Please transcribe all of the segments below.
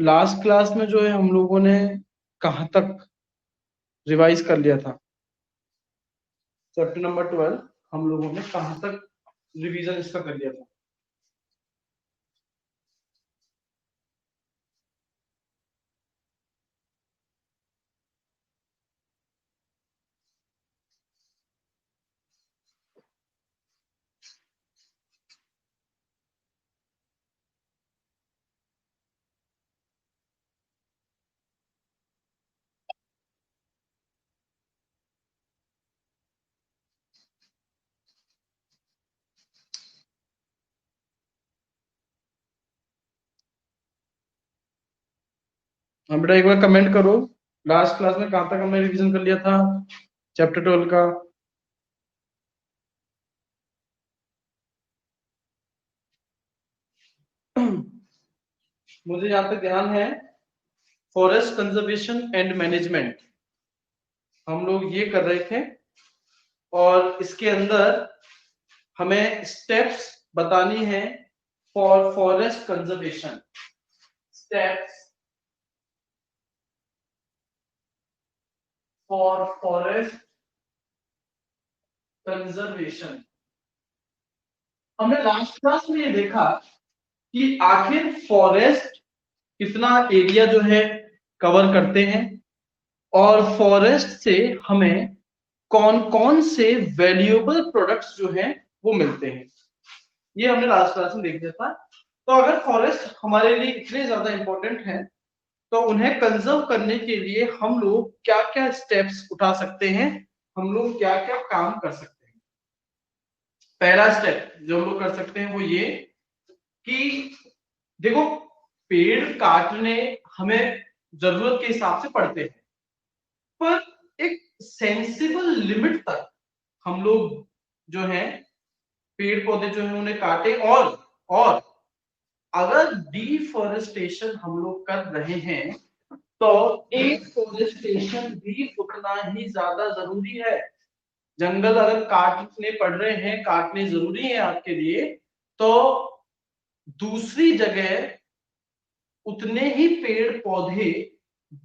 Last class में जो है हम लोगों ने कहाँ तक रिवाइज कर लिया था? चैप्टर नंबर 12 हम लोगों ने कहाँ तक रिवीजन इसका कर लिया था? हाँ बेटा, एक बार कमेंट करो, लास्ट क्लास में कहाँ तक हमने रिवीजन कर लिया था चैप्टर 12 का? मुझे यहाँ पे ध्यान है, फॉरेस्ट कंजर्वेशन एंड मैनेजमेंट हम लोग ये कर रहे थे, और इसके अंदर हमें स्टेप्स बतानी है for forest conservation. Steps for forest conservation. हमने लास्ट क्लास में ये देखा कि आखिर फॉरेस्ट कितना एरिया जो है कवर करते हैं, और फॉरेस्ट से हमें कौन कौन से वैल्यूएबल प्रोडक्ट्स जो हैं वो मिलते हैं। ये हमने लास्ट क्लास में देख लिया था। तो अगर फॉरेस्ट हमारे लिए इतने ज्यादा इंपॉर्टेंट है, तो उन्हें कंजर्व करने के लिए हम लोग क्या क्या स्टेप्स उठा सकते हैं, हम लोग क्या क्या काम कर सकते हैं। पहला स्टेप जो हम लोग कर सकते हैं वो ये कि देखो, पेड़ काटने हमें जरूरत के हिसाब से पड़ते हैं, पर एक सेंसिबल लिमिट तक हम लोग जो है पेड़ पौधे जो है उन्हें काटे। और अगर डिफॉरेस्टेशन हम लोग कर रहे हैं तो एफॉरेस्टेशन भी उतना ही ज्यादा जरूरी है। जंगल अगर काटने पड़ रहे हैं, काटने जरूरी है आपके लिए, तो दूसरी जगह उतने ही पेड़ पौधे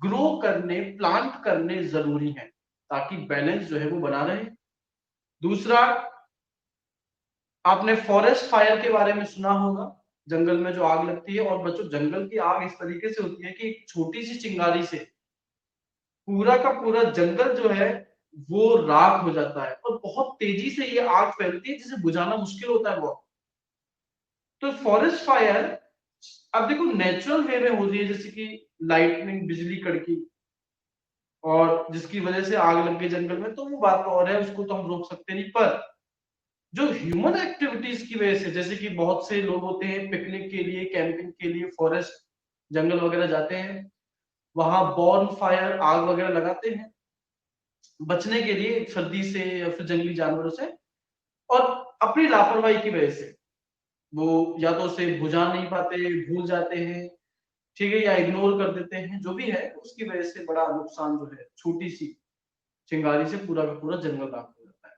ग्रो करने, प्लांट करने जरूरी है, ताकि बैलेंस जो है वो बना रहे। दूसरा, आपने फॉरेस्ट फायर के बारे में सुना होगा, जंगल में जो आग लगती है। और बच्चों, जंगल की आग इस तरीके से होती है कि एक छोटी सी चिंगारी से पूरा का पूरा जंगल जो है वो राख हो जाता है, और बहुत तेजी से ये आग फैलती है जिसे बुझाना मुश्किल होता है बहुत। तो फॉरेस्ट फायर, अब देखो, नेचुरल वे में होती है, जैसे कि लाइटनिंग, बिजली कड़की, और जिसकी वजह से आग लग गई जंगल में, तो वो बात और है, उसको तो हम रोक सकते नहीं। पर जो ह्यूमन एक्टिविटीज की वजह से, जैसे कि बहुत से लोग होते हैं पिकनिक के लिए, कैंपिंग के लिए फॉरेस्ट जंगल वगैरह जाते हैं, वहां बॉर्न फायर, आग वगैरह लगाते हैं बचने के लिए सर्दी से या फिर जंगली जानवरों से। और अपनी लापरवाही की वजह से वो या तो उसे बुझा नहीं पाते, भूल जाते हैं, ठीक है, या इग्नोर कर देते हैं, जो भी है उसकी वजह से बड़ा नुकसान जो है, छोटी सी चिंगारी से पूरा का पूरा जंगल राख हो जाता है।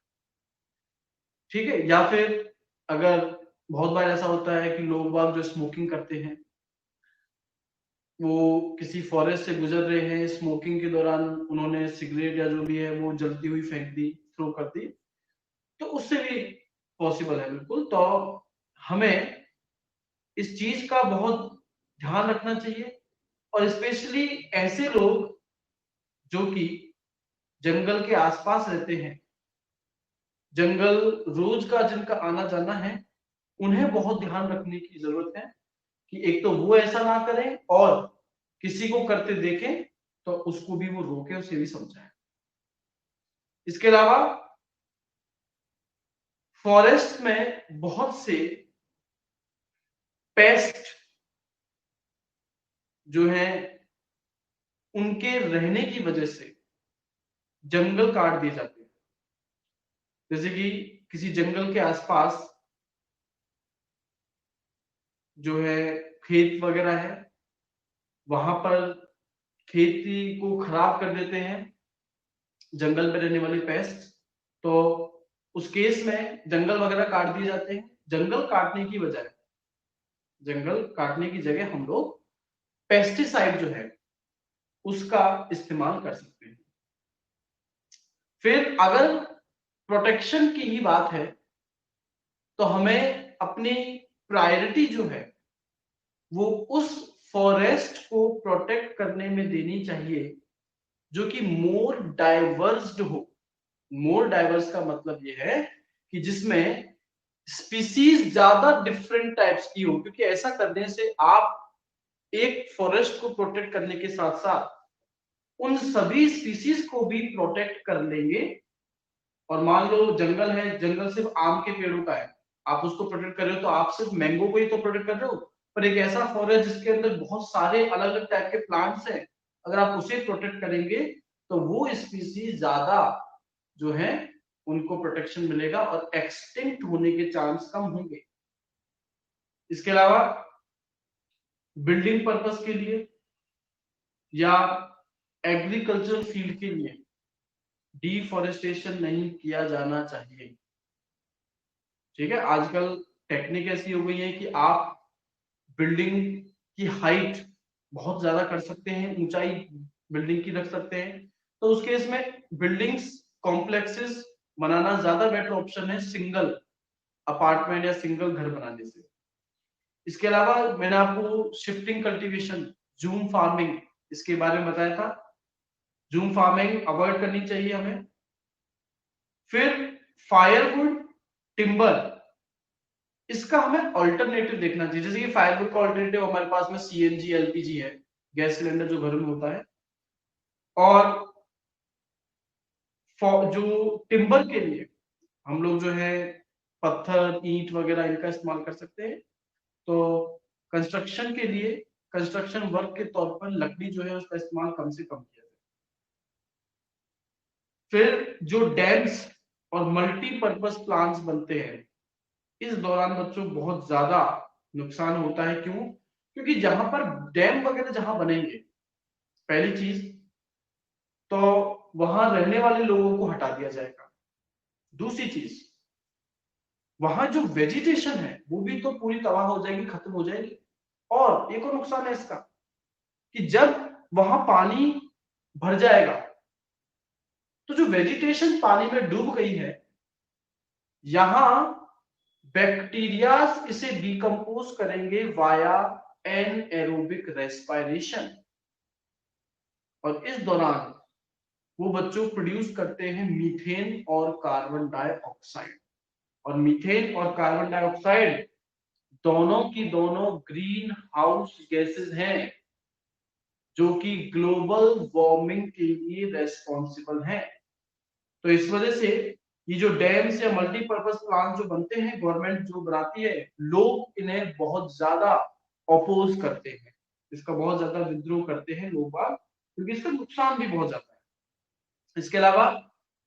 ठीक है, या फिर अगर बहुत बार ऐसा होता है कि लोग बाग जो स्मोकिंग करते हैं, वो किसी फॉरेस्ट से गुजर रहे हैं, स्मोकिंग के दौरान उन्होंने सिगरेट या जो भी है वो जलती हुई फेंक दी, थ्रो कर दी, तो उससे भी पॉसिबल है बिल्कुल। तो हमें इस चीज का बहुत ध्यान रखना चाहिए, और स्पेशली ऐसे लोग जो कि जंगल के आसपास रहते हैं, जंगल रोज का जिनका आना जाना है, उन्हें बहुत ध्यान रखने की जरूरत है कि एक तो वो ऐसा ना करें, और किसी को करते देखें तो उसको भी वो रोके, उसे भी समझाए। इसके अलावा फॉरेस्ट में बहुत से पेस्ट जो हैं, उनके रहने की वजह से जंगल काट दिए जाते हैं। जैसे कि किसी जंगल के आसपास जो है खेत वगैरह है, वहां पर खेती को खराब कर देते हैं जंगल में रहने वाले पेस्ट। तो उस केस में जंगल वगैरह काट दिए जाते हैं। जंगल काटने की जगह हम लोग पेस्टिसाइड जो है उसका इस्तेमाल कर सकते हैं। फिर अगर प्रोटेक्शन की ही बात है तो हमें अपनी प्रायोरिटी जो है वो उस फॉरेस्ट को प्रोटेक्ट करने में देनी चाहिए जो कि मोर डाइवर्स्ड हो। मोर डाइवर्स का मतलब ये है कि जिसमें स्पीसीज ज्यादा डिफरेंट टाइप्स की हो, क्योंकि ऐसा करने से आप एक फॉरेस्ट को प्रोटेक्ट करने के साथ साथ उन सभी स्पीसीज को भी प्रोटेक्ट कर लेंगे। और मान लो जंगल है, जंगल सिर्फ आम के पेड़ों का है, आप उसको प्रोटेक्ट कर रहे हो तो आप सिर्फ मैंगो को ही तो प्रोटेक्ट कर रहे हो। पर एक ऐसा फॉरेस्ट जिसके अंदर बहुत सारे अलग अलग टाइप के प्लांट्स हैं, अगर आप उसे प्रोटेक्ट करेंगे तो वो स्पीसीज ज्यादा जो है उनको प्रोटेक्शन मिलेगा और एक्सटिंक्ट होने के चांस कम होंगे। इसके अलावा बिल्डिंग पर्पस के लिए या एग्रीकल्चर फील्ड के लिए डिफॉरेस्टेशन नहीं किया जाना चाहिए। ठीक है, आजकल टेक्निक ऐसी हो गई है कि आप बिल्डिंग की हाइट बहुत ज्यादा कर सकते हैं, ऊंचाई बिल्डिंग की रख सकते हैं, तो उस केस में बिल्डिंग्स कॉम्प्लेक्सेस बनाना ज्यादा बेटर ऑप्शन है सिंगल अपार्टमेंट या सिंगल घर बनाने से। इसके अलावा मैंने आपको शिफ्टिंग कल्टीवेशन, जूम फार्मिंग, इसके बारे में बताया था। जूम फार्मिंग अवॉइड करनी चाहिए हमें। फिर फायरवुड, टिम्बर, इसका हमें अल्टरनेटिव देखना चाहिए। जैसे कि फायरवुड का अल्टरनेटिव हमारे पास में सीएनजी, एलपीजी है, गैस सिलेंडर जो घर में होता है। और जो टिम्बर के लिए हम लोग जो है पत्थर, ईंट वगैरह इनका इस्तेमाल कर सकते हैं। तो कंस्ट्रक्शन के लिए, कंस्ट्रक्शन वर्क के तौर पर लकड़ी जो है उसका इस्तेमाल कम से कम किया जाए। फिर जो डैम्स और मल्टीपर्पज प्लांट्स बनते हैं, इस दौरान बच्चों बहुत ज्यादा नुकसान होता है। क्यों? क्योंकि जहां पर डैम वगैरह जहां बनेंगे, पहली चीज तो वहां रहने वाले लोगों को हटा दिया जाएगा। दूसरी चीज, वहां जो वेजिटेशन है वो भी तो पूरी तबाह हो जाएगी, खत्म हो जाएगी। और एक और नुकसान है इसका कि जब वहां पानी भर जाएगा तो जो वेजिटेशन पानी में डूब गई है, यहां बैक्टीरियाज इसे डिकम्पोज करेंगे वाया एनएरोबिक रेस्पिरेशन, और इस दौरान वो बच्चों प्रोड्यूस करते हैं मीथेन और कार्बन डाइऑक्साइड। और मीथेन और कार्बन डाइऑक्साइड दोनों की दोनों ग्रीन हाउस गैसेस हैं जो कि ग्लोबल वार्मिंग के लिए रेस्पॉन्सिबल हैं। तो इस वजह से ये जो डैम्स या मल्टीपर्पज प्लांट जो बनते हैं, गवर्नमेंट जो बनाती है, लोग इन्हें बहुत ज्यादा अपोज करते हैं, इसका बहुत ज्यादा विद्रोह करते हैं लोग बाग, क्योंकि इसका नुकसान भी बहुत ज्यादा है। इसके अलावा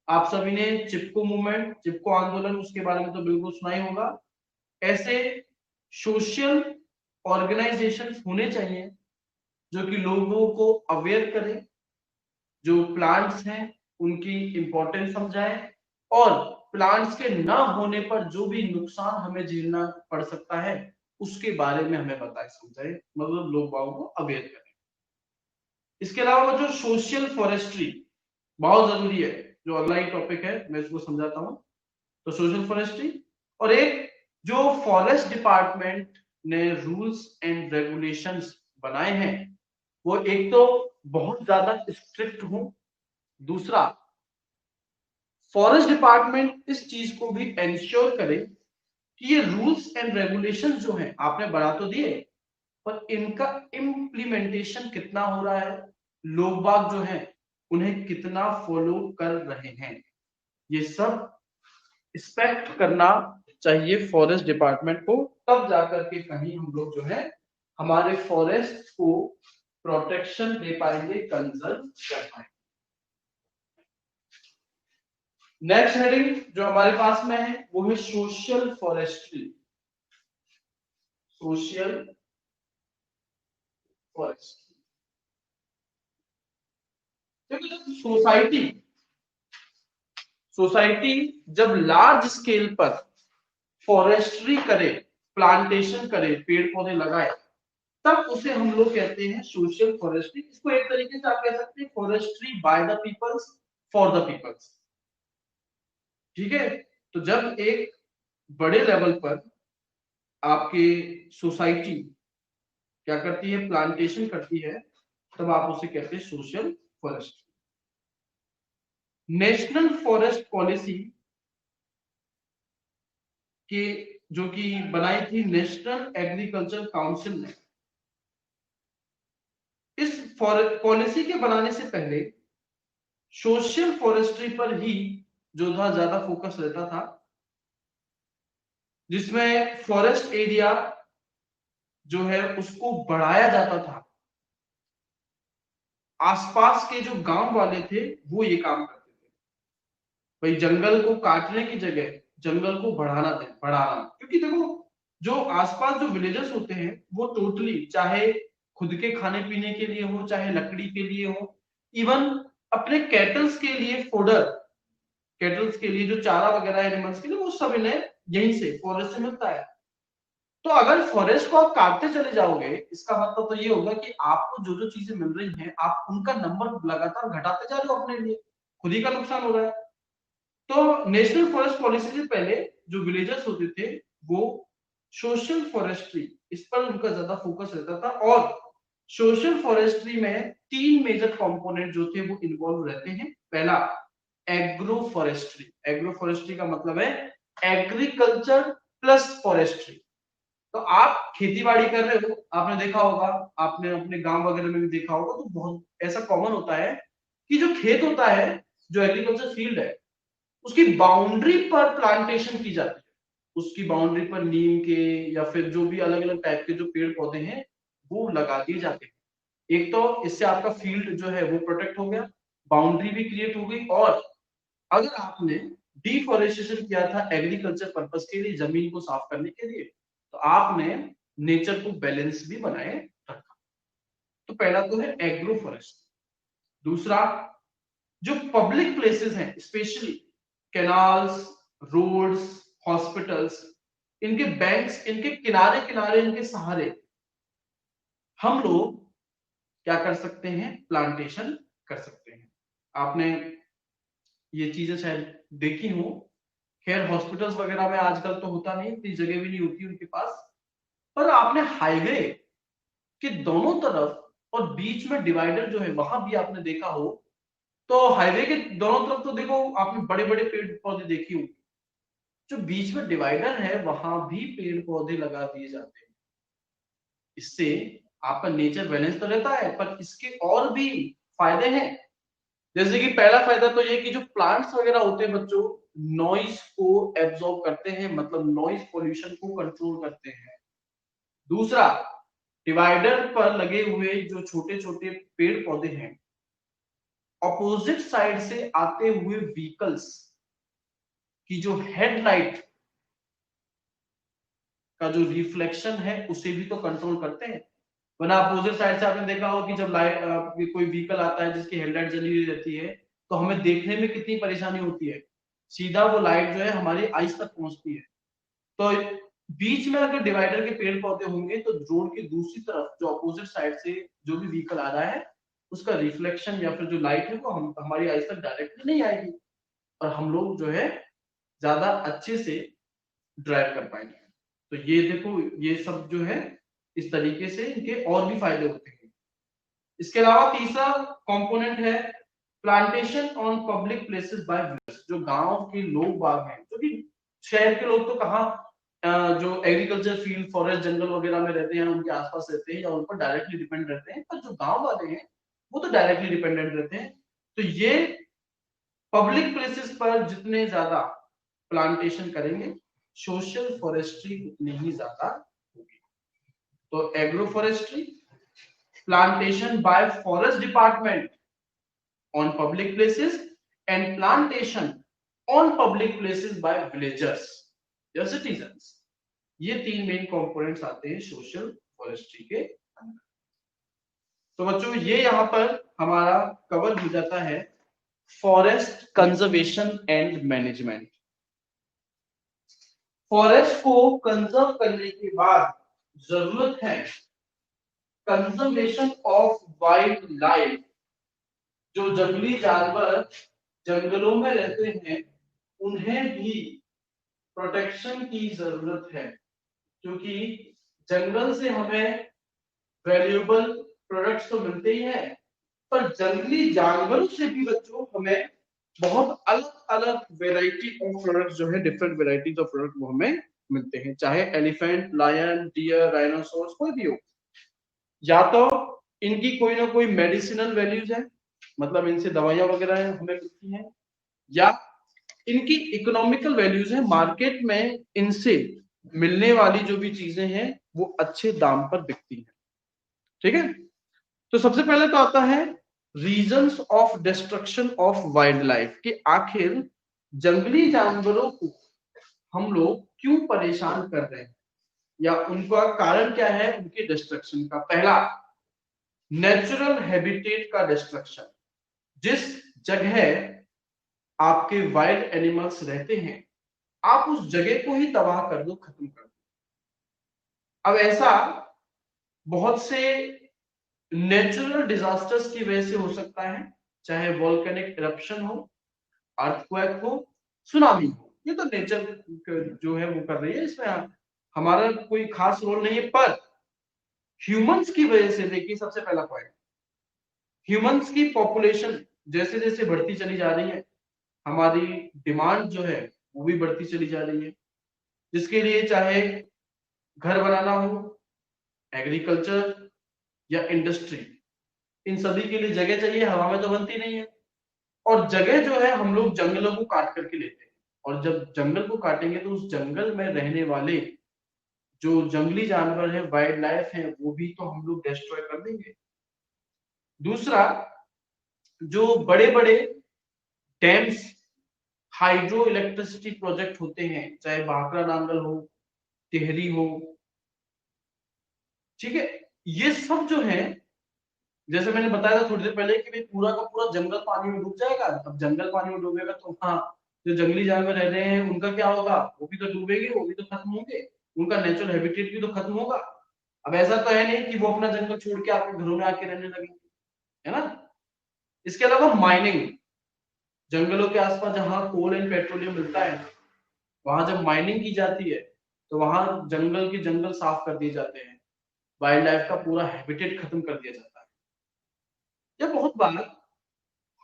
आप सभी ने चिपको मूवमेंट, चिपको आंदोलन, उसके बारे में तो बिल्कुल सुना ही होगा। ऐसे सोशल ऑर्गेनाइजेशन होने चाहिए जो कि लोगों को अवेयर करें, जो प्लांट्स हैं उनकी इंपॉर्टेंस समझाएं, और प्लांट्स के ना होने पर जो भी नुकसान हमें झेलना पड़ सकता है उसके बारे में हमें बताएं, समझाएं, मतलब लोग बागों को अवेयर करें। इसके अलावा जो सोशल फॉरेस्ट्री बहुत जरूरी है, जो अगला ही टॉपिक है मैं इसको समझाता हूं। तो सोशल फॉरेस्ट्री, और एक जो फॉरेस्ट डिपार्टमेंट ने रूल्स एंड रेगुलेशंस बनाए हैं वो एक तो बहुत ज्यादा स्ट्रिक्ट हो, दूसरा फॉरेस्ट डिपार्टमेंट इस चीज को भी इंश्योर करे कि ये रूल्स एंड रेगुलेशंस जो हैं आपने बना तो दिए, पर इनका इम्प्लीमेंटेशन कितना हो रहा है, लोग बाग जो हैं उन्हें कितना फॉलो कर रहे हैं, ये सब इंस्पेक्ट करना चाहिए फॉरेस्ट डिपार्टमेंट को। तब जाकर के कहीं हम लोग जो है हमारे फॉरेस्ट को प्रोटेक्शन दे पाएंगे, कंजर्व कर पाएंगे। नेक्स्ट हेडिंग जो हमारे पास में है वो है social forestry. Social forestry, society society जब लार्ज स्केल पर फॉरेस्ट्री करे, प्लांटेशन करे, पेड़ पौधे लगाए, तब उसे हम लोग कहते हैं सोशल फॉरेस्ट्री। इसको एक तरीके से आप कह सकते हैं forestry by the peoples for the peoples. ठीक है, तो जब एक बड़े लेवल पर आपकी सोसाइटी क्या करती है, प्लांटेशन करती है, तब आप उसे कहते हैं social forestry. National forest policy के जो कि बनाई थी नेशनल एग्रीकल्चर काउंसिल ने, इस पॉलिसी के बनाने से पहले सोशल फॉरेस्ट्री पर ही जो था ज्यादा फोकस रहता था, जिसमें फॉरेस्ट एरिया जो है उसको बढ़ाया जाता था। आसपास के जो गांव वाले थे वो ये काम करते थे, भाई जंगल को काटने की जगह जंगल को बढ़ाना। क्योंकि देखो जो आसपास जो विलेजेस होते हैं वो टोटली, चाहे खुद के खाने पीने के लिए हो, चाहे लकड़ी के लिए हो, इवन अपने कैटल्स के लिए फोडर, कैटल्स के लिए जो चारा वगैरह एनिमल्स के लिए, वो सब इन्हें यहीं से फॉरेस्ट से मिलता है। तो अगर फॉरेस्ट को आप काटते चले जाओगे, इसका मतलब तो ये होगा कि आपको जो जो चीजें मिल रही हैं आप उनका नंबर लगातार घटाते जा रहे हो, अपने लिए खुद ही का नुकसान हो रहा है। तो नेशनल फॉरेस्ट पॉलिसी से पहले जो विलेजर्स होते थे वो सोशल फॉरेस्ट्री, इस पर उनका ज्यादा फोकस रहता था। और सोशल फॉरेस्ट्री में तीन मेजर कंपोनेंट जो थे वो इन्वॉल्व रहते हैं। पहला एग्रो फॉरेस्ट्री। एग्रो फॉरेस्ट्री का मतलब है एग्रीकल्चर प्लस फॉरेस्ट्री। तो आप खेती बाड़ी कर रहे हो, आपने देखा होगा, आपने अपने गांव वगैरह में भी देखा होगा, तो बहुत ऐसा कॉमन होता है कि जो खेत होता है, जो एग्रीकल्चर फील्ड है, उसकी बाउंड्री पर प्लांटेशन की जाती है। उसकी बाउंड्री पर नीम के या फिर जो भी अलग अलग टाइप के जो पेड़ पौधे हैं वो लगा दिए जाते हैं। एक तो इससे आपका फील्ड जो है वो प्रोटेक्ट हो गया, बाउंड्री भी क्रिएट हो गई, और अगर आपने डिफॉरेस्टेशन किया था एग्रीकल्चर पर्पस के लिए, जमीन को साफ करने के लिए, तो आपने नेचर को बैलेंस भी बनाए रखा। तो पहला तो है एग्रो फॉरेस्ट। दूसरा, जो पब्लिक प्लेसेस हैं, स्पेशली कैनाल्स, रोड्स, हॉस्पिटल्स, इनके बैंक्स, इनके किनारे किनारे, इनके सहारे हम लोग क्या कर सकते हैं, प्लांटेशन कर सकते हैं। आपने ये चीजें शायद देखी हो। खैर हॉस्पिटल्स वगैरह में आजकल तो होता नहीं, इतनी जगह भी नहीं होती उनके पास, पर आपने हाईवे के दोनों तरफ और बीच में डिवाइडर जो है वहां भी आपने देखा हो, तो हाईवे के दोनों तरफ तो देखो आपने बड़े बड़े पेड़ पौधे देखे होंगे, जो बीच में डिवाइडर है वहां भी पेड़ पौधे लगा दिए जाते हैं। इससे आपका नेचर बैलेंस तो रहता है, पर इसके और भी फायदे हैं। जैसे कि पहला फायदा तो ये कि जो प्लांट्स वगैरह होते हैं बच्चों, नॉइज को एब्जॉर्ब करते हैं, मतलब नॉइज पोल्यूशन को कंट्रोल करते हैं। दूसरा, डिवाइडर पर लगे हुए जो छोटे छोटे पेड़ पौधे हैं, ऑपोजिट साइड से आते हुए व्हीकल्स की जो हेडलाइट का जो रिफ्लेक्शन है उसे भी तो कंट्रोल करते हैं। वरना अपोजिट साइड से आपने देखा हो कि जब लाइट कोई व्हीकल आता है जिसकी हेडलाइट जली हुई रहती है, तो हमें देखने में कितनी परेशानी होती है, सीधा वो लाइट जो है हमारी आईज तक पहुंचती है। तो बीच में अगर डिवाइडर के पेड़ पौधे होंगे तो रोड की दूसरी तरफ जो अपोजिट साइड से जो भी व्हीकल आ रहा है उसका रिफ्लेक्शन या फिर जो लाइट है वो हमारी आईज तक डायरेक्टली नहीं आएगी, और हम लोग जो है ज्यादा अच्छे से ड्राइव कर पाएंगे। तो ये देखो, ये सब जो है इस तरीके से इनके और भी फायदे होते हैं। इसके अलावा तीसरा कंपोनेंट है plantation on public places by villagers. जो गांव के लोग बाग हैं, क्योंकि शहर के लोग तो कहाँ जो एग्रीकल्चर फील्ड फॉरेस्ट जंगल वगैरह में रहते हैं, उनके आसपास रहते हैं या उन पर डायरेक्टली डिपेंड रहते हैं, पर जो गांव वाले हैं वो तो डायरेक्टली डिपेंडेंट रहते हैं। तो ये पब्लिक प्लेसेस पर जितने ज्यादा प्लांटेशन करेंगे, सोशल फॉरेस्ट्री उतनी ही ज्यादा होगी। तो agro forestry, plantation bye forest department on public places, and plantation on public places by villagers या citizens। ये तीन मेन कंपोनेंट्स आते हैं सोशल फॉरेस्ट्री के अंदर। तो बच्चों ये यहाँ पर हमारा कवर हो जाता है forest conservation and management. Forest को कंजर्व करने के बाद जरूरत है कंजर्वेशन ऑफ वाइल्ड लाइफ, जो जंगली जानवर जंगलों में रहते हैं उन्हें भी प्रोटेक्शन की जरूरत है, क्योंकि जंगल से हमें वैल्यूएबल प्रोडक्ट्स तो मिलते ही हैं, पर जंगली जानवरों से भी बच्चों हमें बहुत अलग अलग वेराइटी ऑफ प्रोडक्ट्स जो है, डिफरेंट वेराइटीज ऑफ प्रोडक्ट वो हमें मिलते हैं, चाहे एलिफेंट, लायन, डियर, राइनोसोरस कोई भी हो। या तो इनकी कोई ना कोई मेडिसिनल वैल्यूज है, मतलब इनसे दवाइयां वगैरह हमें मिलती हैं, या इनकी इकोनॉमिकल वैल्यूज है, मार्केट में इनसे मिलने वाली जो भी चीजें हैं वो अच्छे दाम पर बिकती हैं। ठीक है, तो सबसे पहले तो आता है reasons of destruction of wild life, कि आखिर जंगली जानवरों को हम लोग क्यों परेशान कर रहे हैं या उनका कारण क्या है उनके डिस्ट्रक्शन का। पहला, नेचुरल हैबिटेट का डिस्ट्रक्शन। जिस जगह आपके वाइल्ड एनिमल्स रहते हैं आप उस जगह को ही तबाह कर दो, खत्म कर दो। अब ऐसा बहुत से नेचुरल डिजास्टर्स की वजह से हो सकता है, चाहे वोल्केनिक इरप्शन हो, अर्थक्वेक हो, सुनामी हो, ये तो नेचर जो है वो कर रही है, इसमें हमारा कोई खास रोल नहीं है। पर ह्यूमंस की वजह से देखिए, सबसे पहला पॉइंट, ह्यूमंस की पॉपुलेशन जैसे जैसे बढ़ती चली जा रही है, हमारी डिमांड जो है वो भी बढ़ती चली जा रही है, जिसके लिए चाहे घर बनाना हो, एग्रीकल्चर या इंडस्ट्री, इन सभी के लिए जगह चाहिए, हवा में तो बनती नहीं है। और जगह जो है हम लोग जंगलों को काट करके लेते हैं, और जब जंगल को काटेंगे तो उस जंगल में रहने वाले जो जंगली जानवर है, वाइल्ड लाइफ है, वो भी तो हम लोग डिस्ट्रॉय कर देंगे। दूसरा, जो बड़े बड़े डैम्स, हाइड्रो इलेक्ट्रिसिटी प्रोजेक्ट होते हैं, चाहे भाखड़ा नांगल हो, टिहरी हो, ठीक है, ये सब जो है, जैसे मैंने बताया था थोड़ी देर पहले कि भाई पूरा का पूरा जंगल पानी में डूब जाएगा। अब जंगल पानी में डूबेगा तो हाँ, जो जंगली जानवर रह रहे हैं उनका क्या होगा, वो भी तो डूबेंगे, वो भी तो खत्म होंगे, उनका नेचुरल हैबिटेट भी तो खत्म होगा। अब ऐसा तो है नहीं कि वो अपना जंगल छोड़ के आपके घरों में आके रहने लगेंगे, है ना। इसके अलावा माइनिंग, जंगलों के आसपास जहां कोल एंड पेट्रोलियम मिलता है, वहां जब माइनिंग की जाती है तो वहां जंगल के जंगल साफ कर दिए जाते हैं, वाइल्ड लाइफ का पूरा हैबिटेट खत्म कर दिया जाता है। या बहुत बार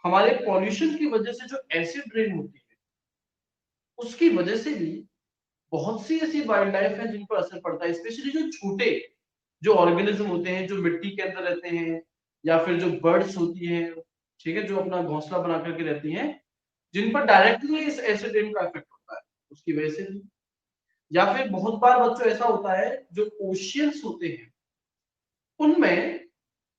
हमारे पॉल्यूशन की वजह से जो एसिड रेन होती है उसकी वजह से भी बहुत सी ऐसी वाइल्ड लाइफ है जिन पर असर पड़ता है, स्पेशली जो छोटे जो ऑर्गेनिज्म होते हैं जो मिट्टी के अंदर रहते हैं, या फिर जो बर्ड्स होती हैं, ठीक है, जो अपना घोंसला बना करके रहती हैं, जिन पर डायरेक्टली इस एसिड रेन का इफेक्ट होता है उसकी वजह से भी। या फिर बहुत बार बच्चों ऐसा होता है जो ओशियंस होते हैं उनमें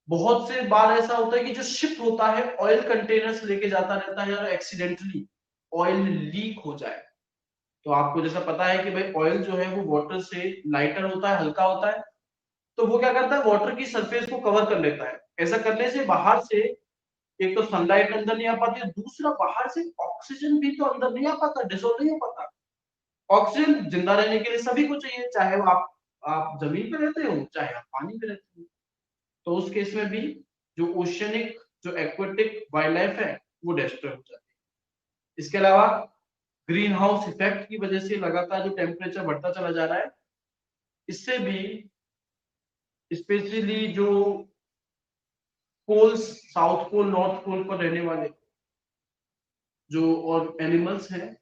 बहुत से बार ऐसा होता है कि जो शिप होता है ऑयल कंटेनर्स लेके जाता रहता है और एक्सीडेंटली ऑयल लीक हो जाए। तो आपको जैसा पता है कि भाई ऑयल जो है वो वाटर से लाइटर होता है, हल्का होता है, तो वो क्या करता है, वाटर की सरफेस को कवर कर लेता है। ऐसा करने से बाहर से एक तो सनलाइट अंदर नहीं आ पाती है, दूसरा बाहर से ऑक्सीजन भी तो अंदर नहीं आ पाता, डिसोल्व नहीं हो पाता। ऑक्सीजन जिंदा रहने के लिए सभी को चाहिए, चाहे वो आप जमीन पे रहते हो चाहे आप पानी पे रहते हो। तो उस केस में भी जो ओशियनिक जो एक्वेटिक वाइल्ड लाइफ है वो डिस्ट्रॉय हो जाती है। इसके अलावा ग्रीन हाउस इफेक्ट की वजह से लगातार जो टेम्परेचर बढ़ता चला जा रहा है, इससे भी स्पेशली जो poles, south pole, north pole पर रहने वाले जो और एनिमल्स हैं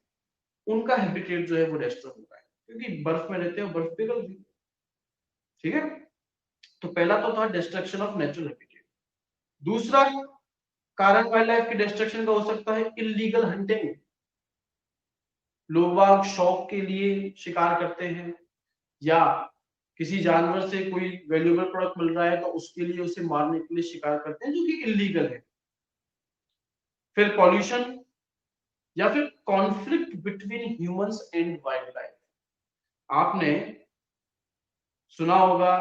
उनका हैबिटेट जो है वो डिस्ट्रॉय होता है, क्योंकि बर्फ में रहते हैं, बर्फ पिघल गई। ठीक है, तो पहला तो था डिस्ट्रक्शन ऑफ नेचुरल हैबिटेट। दूसरा कारण वाइल्ड लाइफ के डिस्ट्रक्शन का हो सकता है इलीगल हंटिंग। लोग बाग शौक के लिए शिकार करते हैं, या किसी जानवर से कोई वैल्यूएबल प्रोडक्ट मिल रहा है तो उसके लिए उसे मारने के लिए शिकार करते हैं, जो कि इलीगल है। फिर पॉल्यूशन, या फिर conflict between humans and wild life. आपने सुना होगा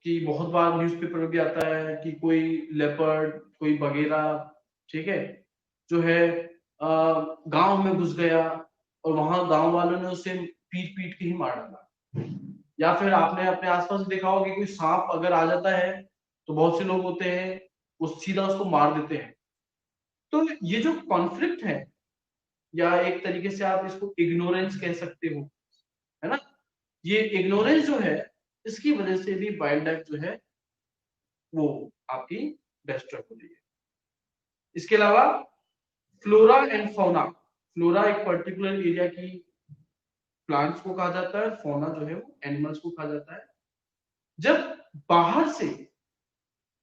कि बहुत बार न्यूज़पेपर में भी आता है कि कोई लेपर्ड, कोई बगेरा, ठीक है, जो है गांव में घुस गया और वहां गांव वालों ने उसे पीट पीट के ही मार डाला। या फिर आपने अपने आसपास देखा होगा कि कोई सांप अगर आ जाता है तो बहुत से लोग होते हैं वो सीधा उसको मार देते हैं। तो ये जो कॉन्फ्लिक्ट है, या एक तरीके से आप इसको इग्नोरेंस कह सकते हो, है ना, ये इग्नोरेंस जो है इसकी वजह से भी वाइल्ड लाइफ जो है वो आपकी डिस्ट्रॉय हो रही है। इसके अलावा फ्लोरा एंड फौना, फ्लोरा एक पर्टिकुलर एरिया की प्लांट्स को कहा जाता है, फौना जो है वो एनिमल्स को कहा जाता है। जब बाहर से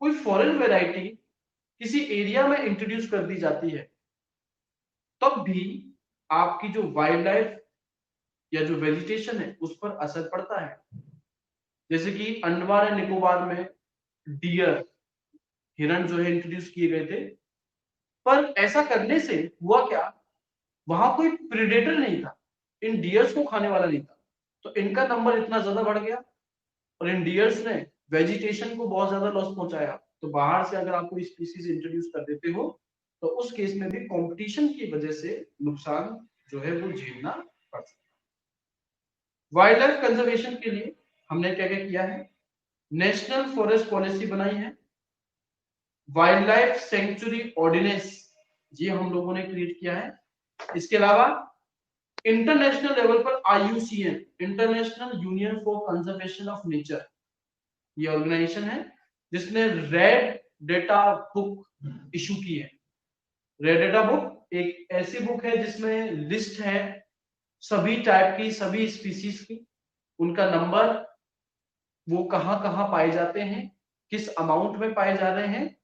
कोई फॉरेन वैरायटी किसी एरिया में इंट्रोड्यूस कर दी जाती है तब भी आपकी जो वाइल्ड लाइफ या जो वेजिटेशन है उस पर असर पड़ता है। जैसे कि अंडमान एंड निकोबार में डियर, हिरण जो है इंट्रोड्यूस किए गए थे, पर ऐसा करने से हुआ क्या, वहां कोई प्रीडेटर नहीं था, इन डियर्स को खाने वाला नहीं था, तो इनका नंबर इतना ज्यादा बढ़ गया और इन डियर्स ने वेजिटेशन को बहुत ज्यादा लॉस पहुंचाया। तो बाहर से अगर आप कोई स्पीसीज इंट्रोड्यूस कर देते हो तो उस केस में भी कंपटीशन की वजह से नुकसान जो है वो झेलना पड़ सकता है। वाइल्ड लाइफ कंजर्वेशन के लिए हमने क्या क्या किया है, नेशनल फॉरेस्ट पॉलिसी बनाई है, वाइल्ड लाइफ सेंचुरी ऑर्डिनेंस ये हम लोगों ने क्रिएट किया है। इसके अलावा इंटरनेशनल लेवल पर IUCN, international union for conservation of nature, ये ऑर्गेनाइजेशन है जिसने रेड डेटा बुक इशू की है। रेड डेटा बुक एक ऐसी बुक है जिसमें लिस्ट है सभी टाइप की, सभी स्पीसीज की, उनका नंबर, वो कहां कहां पाए जाते हैं, किस अमाउंट में पाए जा रहे हैं,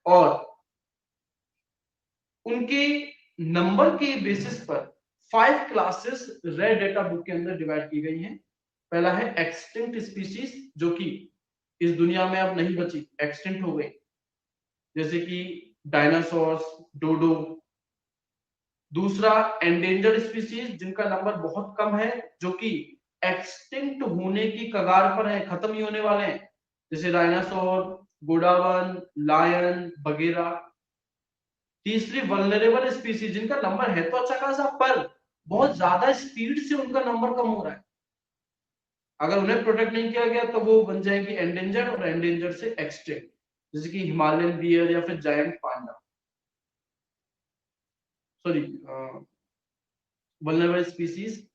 और उनके नंबर के बेसिस पर 5 क्लासेस रेड डेटा बुक के अंदर डिवाइड की गई हैं। पहला है एक्सटिंक्ट स्पीसीज, जो कि इस दुनिया में अब नहीं बची, एक्सटिंक्ट हो गई, जैसे कि डायनासोर्स, डोडो। दूसरा एंडेंजर्ड स्पीसीज जिनका नंबर बहुत कम है, जो कि एक्सटिंक्ट होने की कगार पर है, खत्म ही होने वाले हैं, जैसे डायनासोर, गोडावन, लायन वगैरह। तीसरी वल्नरेबल स्पीसीज जिनका नंबर है तो अच्छा खासा, पर बहुत ज्यादा स्पीड से उनका नंबर कम हो रहा है, अगर उन्हें प्रोटेक्ट नहीं किया गया तो वो बन जाएगी एंडेंजर्ड, और एंडेंजर्ड से एक्सटिंक्ट, जैसे कि हिमालयन बियर या फिर giant panda, sorry vulnerable species,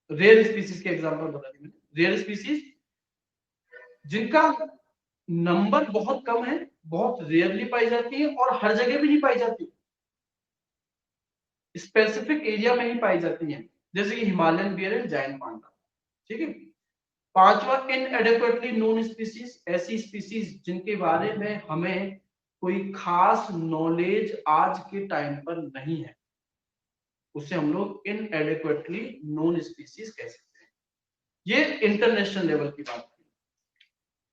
rare species के एग्जांपल बता दी मैंने। रेयर स्पीसीज जिनका नंबर बहुत कम है, बहुत रेयरली पाई जाती है और हर जगह भी नहीं पाई जाती, स्पेसिफिक एरिया में ही पाई जाती है, जैसे कि हिमालयन बियर एंड जायंट पांडा। ठीक है। पांचवा इनएडेक्वेटली नोन स्पीसीज, ऐसी स्पीसीज जिनके बारे में हमें कोई खास नॉलेज आज के टाइम पर नहीं है, उसे हम लोग इनएडेक्वेटली नोन स्पीसीज कह सकते हैं। ये इंटरनेशनल लेवल की बात की।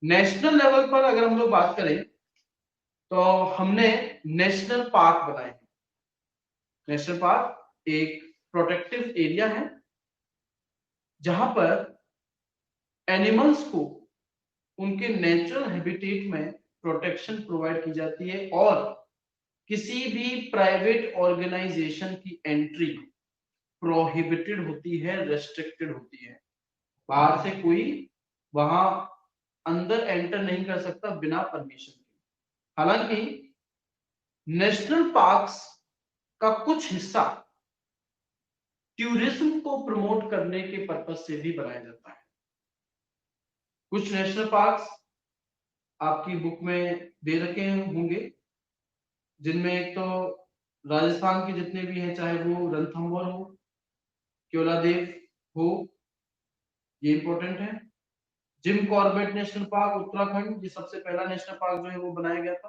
नेशनल लेवल पर अगर हम लोग बात करें तो हमने नेशनल पार्क बनाए हैं। नेशनल पार्क एक प्रोटेक्टिव एरिया है जहां पर एनिमल्स को उनके नेचुरल हैबिटेट में प्रोटेक्शन प्रोवाइड की जाती है, और किसी भी प्राइवेट ऑर्गेनाइजेशन की एंट्री प्रोहिबिटेड होती है, रेस्ट्रिक्टेड होती है। बाहर से कोई वहां अंदर एंटर नहीं कर सकता बिना परमिशन के। हालांकि नेशनल पार्क्स का कुछ हिस्सा टूरिज्म को प्रमोट करने के पर्पज से भी बनाया जाता है। कुछ नेशनल पार्क्स आपकी बुक में दे रखे होंगे, जिनमें एक तो राजस्थान के जितने भी हैं, चाहे वो रणथंभौर हो, केवलादेव हो, ये इंपॉर्टेंट है। Jim Corbett national park Uttarakhand, ये सबसे पहला नेशनल पार्क जो है वो बनाया गया था।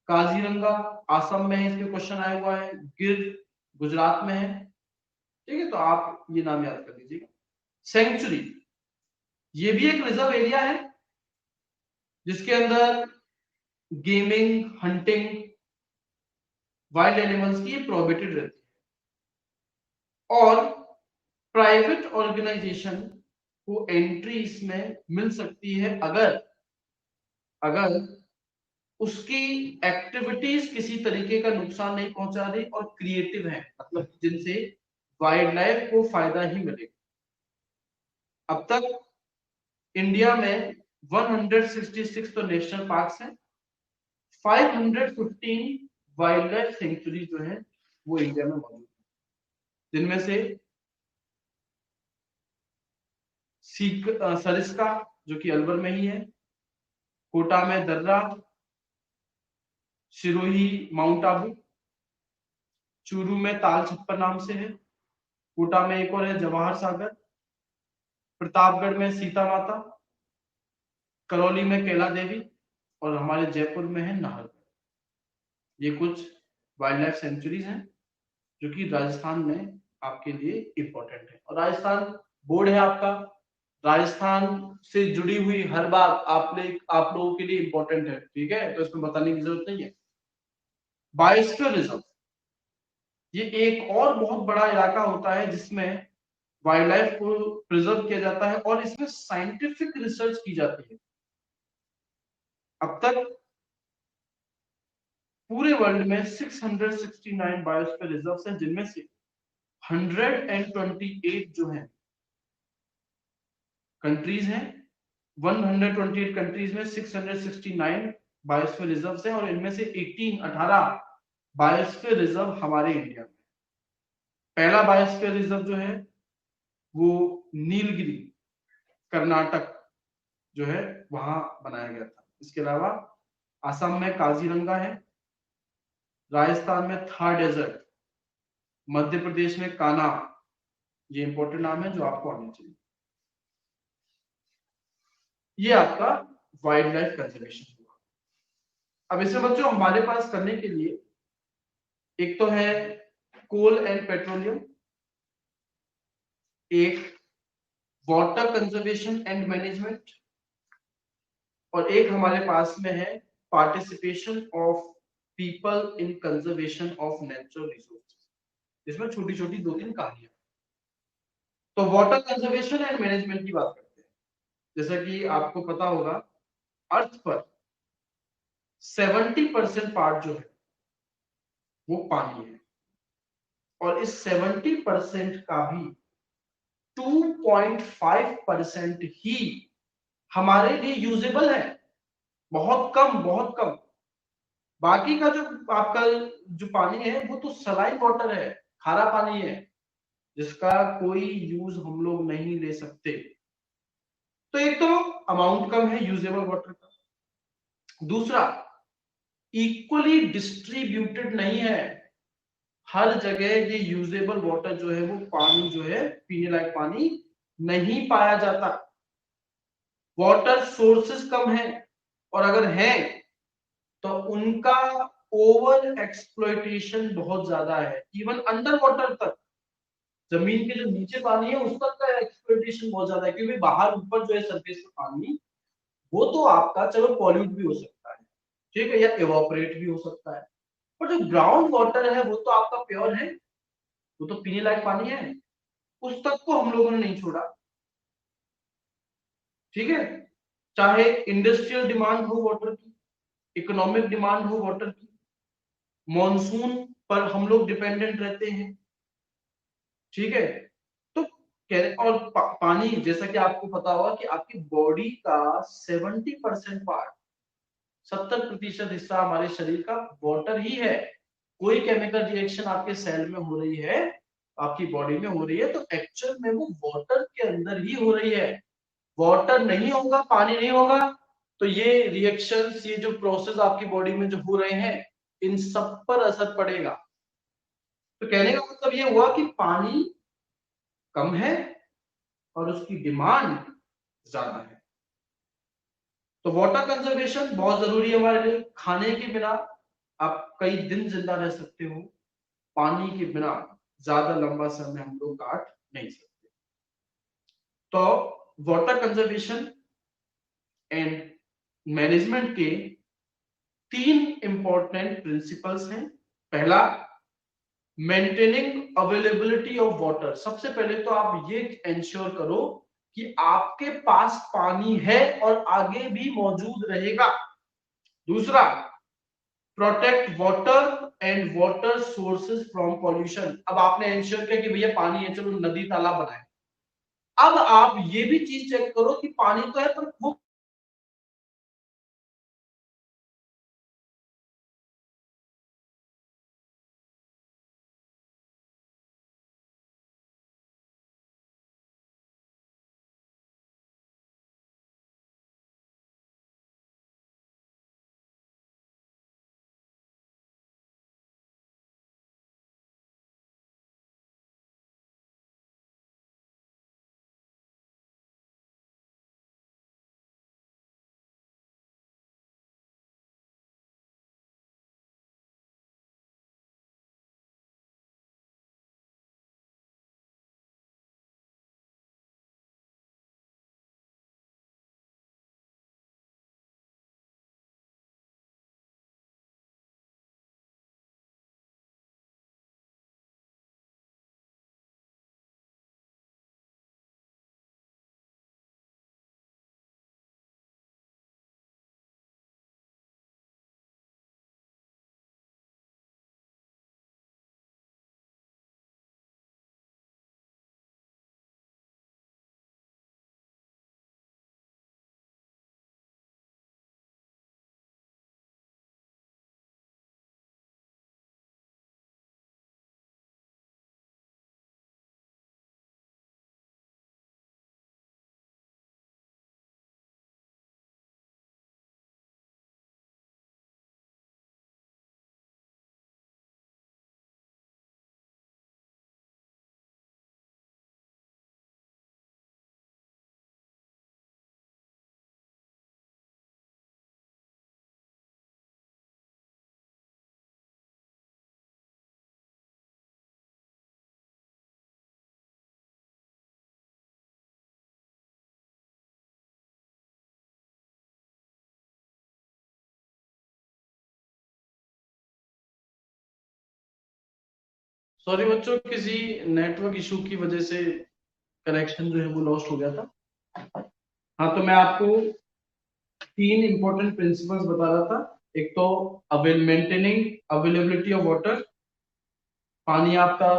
काजीरंगा आसम में है, इस पे क्वेश्चन आया हुआ है। गिर गुजरात में है। ठीक है, तो आप ये नाम याद कर लीजिएगा। सेंचुरी ये भी एक रिजर्व एरिया है जिसके अंदर गेमिंग, हंटिंग, वाइल्ड एनिमल्स की प्रोहिबिटेड रहती है, और प्राइवेट ऑर्गेनाइजेशन को एंट्री इसमें मिल सकती है अगर अगर उसकी एक्टिविटीज किसी तरीके का नुकसान नहीं पहुंचा रही और क्रिएटिव है, मतलब जिनसे वाइल्ड लाइफ को फायदा ही मिलेगा। अब तक इंडिया में 166 तो नेशनल पार्क्स हैं, 515 वाइल्ड लाइफ सेंचुरी जो है वो इंडिया में मौजूद है, जिनमें से सरिस्का जो कि अलवर में ही है, कोटा में दर्रा, सिरोही माउंट आबू, चूरू में ताल छप्पर नाम से है, कोटा में एक और है जवाहर सागर, प्रतापगढ़ में सीता माता, करौली में कैला देवी और हमारे जयपुर में है नाहरगढ़। ये कुछ वाइल्ड लाइफ सेंचुरीज हैं जो कि राजस्थान में आपके लिए इंपॉर्टेंट है। और राजस्थान बोर्ड है आपका, राजस्थान से जुड़ी हुई हर बात आप लोगों के लिए इंपॉर्टेंट है, ठीक है, तो इसमें बताने की जरूरत नहीं है। बायोस्फीयर रिजर्व ये एक और बहुत बड़ा इलाका होता है जिसमें वाइल्ड लाइफ को प्रिजर्व किया जाता है और इसमें साइंटिफिक रिसर्च की जाती है। अब तक पूरे वर्ल्ड में 669 बायोस्फीयर रिजर्व्स हैं, जिनमें से 128 जो है कंट्रीज हैं। 128 कंट्रीज में 669 बायोस्फीयर रिजर्व्स हैं और इनमें से 18 बायोस्फीयर रिजर्व हमारे इंडिया में। पहला बायोस्फीयर रिजर्व जो है वो नीलगिरी कर्नाटक जो है वहां बनाया गया था। इसके अलावा असम में काजीरंगा है, राजस्थान में थार डेजर्ट, मध्य प्रदेश में कान्हा, ये इंपॉर्टेंट नाम है जो आपको आने चाहिए। ये आपका वाइल्ड लाइफ कंजर्वेशन हुआ। अब इसे बच्चों हमारे पास करने के लिए एक तो है कोल एंड पेट्रोलियम, एक वाटर कंजर्वेशन एंड मैनेजमेंट और एक हमारे पास में है participation of people in conservation of natural resources. इसमें छोटी छोटी 2-3 कहानियां। तो वाटर कंजर्वेशन एंड मैनेजमेंट की बात करते हैं। जैसा कि आपको पता होगा अर्थ पर 70% पार्ट जो है वो पानी है और इस 70% का भी 2.5% ही हमारे लिए यूजेबल है। बहुत कम, बहुत कम। बाकी का जो आपका जो पानी है वो तो सलाइन वाटर है, खारा पानी है जिसका कोई यूज हम लोग नहीं ले सकते। तो एक तो अमाउंट कम है यूजेबल वाटर का, दूसरा इक्वली डिस्ट्रीब्यूटेड नहीं है। हर जगह ये यूजेबल वाटर जो है वो पानी जो है पीने लायक पानी नहीं पाया जाता। वाटर सोर्सेस कम है और अगर है तो उनका ओवर एक्सप्लॉइटेशन बहुत ज्यादा है। इवन अंडर वाटर तक, जमीन के जो नीचे पानी है उस तक का एक्सप्लॉइटेशन बहुत ज्यादा है, क्योंकि बाहर ऊपर जो है सरफेस पे पानी वो तो आपका चलो पॉल्यूट भी हो सकता है, ठीक है, या इवापोरेट भी हो सकता है, पर जो ग्राउंड वाटर है वो तो आपका प्योर है, वो तो पीने लायक पानी है, उस तक को हम लोगों ने नहीं छोड़ा। ठीक है, चाहे इंडस्ट्रियल डिमांड हो वाटर की, इकोनॉमिक डिमांड हो वाटर की, मॉनसून पर हम लोग डिपेंडेंट रहते हैं, ठीक है। तो और पानी जैसा कि आपको पता होगा कि आपकी बॉडी का 70% पार्ट, 70% हिस्सा हमारे शरीर का वाटर ही है। कोई केमिकल रिएक्शन आपके सेल में हो रही है, आपकी बॉडी में हो रही है, तो एक्चुअल में वो वाटर के अंदर ही हो रही है। वाटर नहीं होगा, पानी नहीं होगा, तो ये रिएक्शंस, ये जो प्रोसेस आपकी बॉडी में जो हो रहे हैं, इन सब पर असर पड़ेगा। तो कहने का मतलब ये हुआ कि पानी कम है और उसकी डिमांड ज्यादा है। तो वाटर कंजर्वेशन बहुत जरूरी है हमारे लिए। खाने के बिना आप कई दिन जिंदा रह सकते हो, पानी के बिना ज्यादा लंबा समय हम लोग काट नहीं सकते। तो वाटर कंजर्वेशन एंड मैनेजमेंट के 3 इंपॉर्टेंट प्रिंसिपल्स हैं। पहला, मेंटेनिंग अवेलेबिलिटी ऑफ वाटर। सबसे पहले तो आप ये इंश्योर करो कि आपके पास पानी है और आगे भी मौजूद रहेगा। दूसरा, protect water and water sources from pollution. अब आपने एंश्योर किया कि भैया पानी है, चलो नदी तालाब बनाए। अब आप ये भी चीज चेक करो कि पानी तो है पर वो सॉरी बच्चों, किसी नेटवर्क इशू की वजह से कनेक्शन जो है वो लॉस्ट हो गया था। हाँ, तो मैं आपको तीन इंपॉर्टेंट प्रिंसिपल्स बता रहा था। एक तो मेंटेनिंग अवेलेबिलिटी ऑफ वाटर, पानी आपका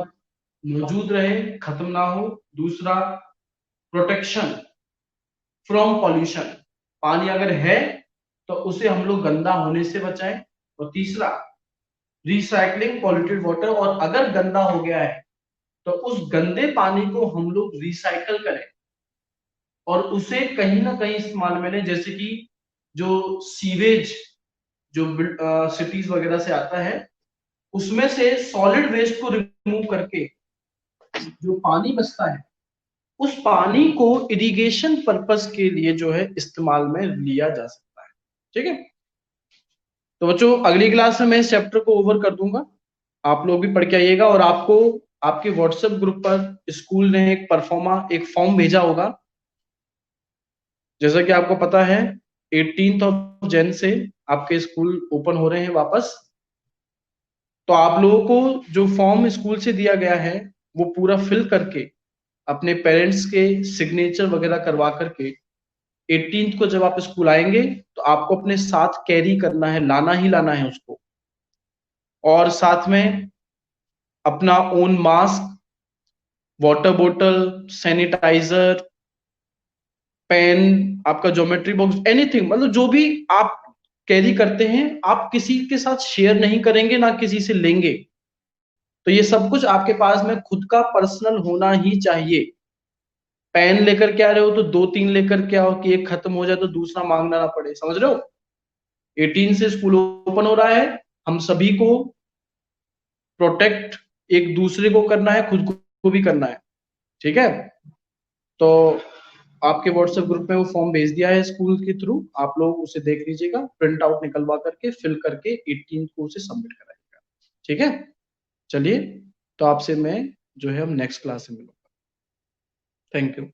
मौजूद रहे, खत्म ना हो। दूसरा, प्रोटेक्शन फ्रॉम पॉल्यूशन, पानी अगर है तो उसे हम लोग गंदा होने से बचाएं। और तीसरा, रिसाइकलिंग पॉल्यूटेड वाटर, और अगर गंदा हो गया है तो उस गंदे पानी को हम लोग रिसाइकल करें और उसे कहीं ना कहीं इस्तेमाल में लें। जैसे कि जो सीवेज जो सिटीज वगैरह से आता है, उसमें से सॉलिड वेस्ट को रिमूव करके जो पानी बचता है, उस पानी को इरिगेशन पर्पस के लिए जो है इस्तेमाल में लिया जा सकता है। ठीक है, तो बच्चों अगली क्लास में मैं इस चैप्टर को ओवर कर दूंगा, आप लोग भी पढ़ के आइएगा। और आपको आपके व्हाट्सएप ग्रुप पर स्कूल ने एक फॉर्म भेजा होगा। जैसा कि आपको पता है 18th ऑफ जन से आपके स्कूल ओपन हो रहे हैं वापस। तो आप लोगों को जो फॉर्म स्कूल से दिया गया है वो पूरा फिल करके अपने पेरेंट्स के सिग्नेचर वगैरह करवा करके 18th को जब आप स्कूल आएंगे तो आपको अपने साथ कैरी करना है, लाना ही लाना है उसको। और साथ में अपना ओन मास्क, वाटर बोतल, सैनिटाइजर, पेन, आपका ज्योमेट्री बॉक्स, एनीथिंग, मतलब जो भी आप कैरी करते हैं आप किसी के साथ शेयर नहीं करेंगे, ना किसी से लेंगे। तो ये सब कुछ आपके पास में खुद का पर्सनल होना ही चाहिए। पेन लेकर के आ रहे हो तो दो तीन लेकर के आओ कि एक खत्म हो जाए तो दूसरा मांगना ना पड़े, समझ रहे हो। 18 से स्कूल ओपन हो रहा है, हम सभी को प्रोटेक्ट एक दूसरे को करना है, खुद को भी करना है। ठीक है, तो आपके व्हाट्सएप ग्रुप में वो फॉर्म भेज दिया है स्कूल के थ्रू, आप लोग उसे देख लीजिएगा, प्रिंट आउट निकलवा करके फिल करके 18 को उसे सबमिट कराइएगा। ठीक है, चलिए, तो आपसे मैं जो है हम नेक्स्ट क्लास में मिलूंगा। Thank you.